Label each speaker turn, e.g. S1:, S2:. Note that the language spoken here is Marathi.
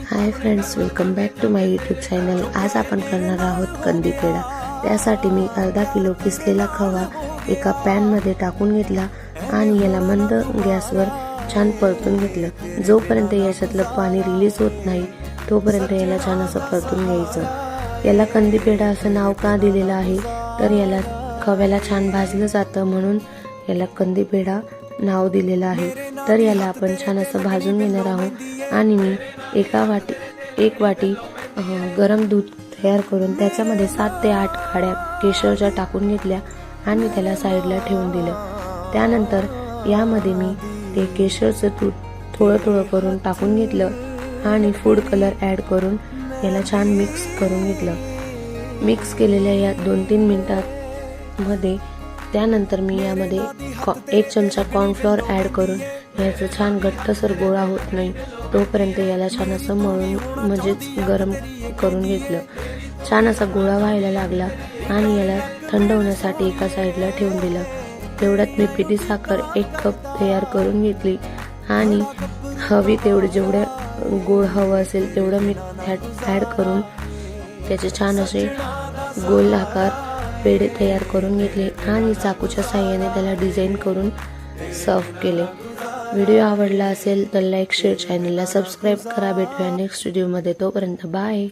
S1: High friends, welcome back to my YouTube channel. आज आपण करणार आहोत कंदी पेढा। त्यासाठी मी अर्धा किलो किसलेला खवा एका पॅन मध्ये टाकून घेतला आणि याला मंद गॅसवर छान परतून घेतलं। जोपर्यंत याच्यातलं पाणी रिलीज होत नाही तोपर्यंत याला छान असं परतून घ्यायचं। याला कंदी पेढा असं नाव का दिलेलं आहे तर याला खव्याला छान भाजलं जातं म्हणून याला कंदी पेढा नाव दिलेलं आहे। तर याला आपण छान असं भाजून घेणार आहोत आणि मी एक वाटी गरम दूध तयार करून त्याच्यामध्ये 7 ते 8 काड्या केशरच्या टाकून घेतल्या आणि त्याला साईडला ठेवून दिलं। त्यानंतर यामध्ये मी ते केशरचं दूध थोडं करून टाकून घेतलं आणि फूड कलर ॲड करून याला छान मिक्स करून घेतलं। मिक्स केलेल्या या 2-3 मिनिटांमध्ये त्यानंतर मी यामध्ये 1 चमचा कॉर्नफ्लोअर ॲड करून याचं छान घट्टसर गोळा होत नाही तोपर्यंत याला छान असं मळून म्हणजेच गरम करून घेतलं। छान असा गोळा व्हायला लागला आणि याला थंड होण्यासाठी एका साईडला ठेवून दिलं। तेवढ्यात मी पिठी साखर 1 कप तयार करून घेतली आणि हवी तेवढे जेवढं गोड हवं असेल तेवढं मी त्यात ॲड करून त्याचे छान असे गोल आकार पेढे तयार करून घेतले आणि चाकूच्या साहाय्याने त्याला डिझाईन करून सर्व केले। व्हिडिओ आवडला असेल तर लाईक शेअर चॅनलला सबस्क्राईब करा। भेटूया नेक्स्ट व्हिडिओमध्ये, तोपर्यंत बाय।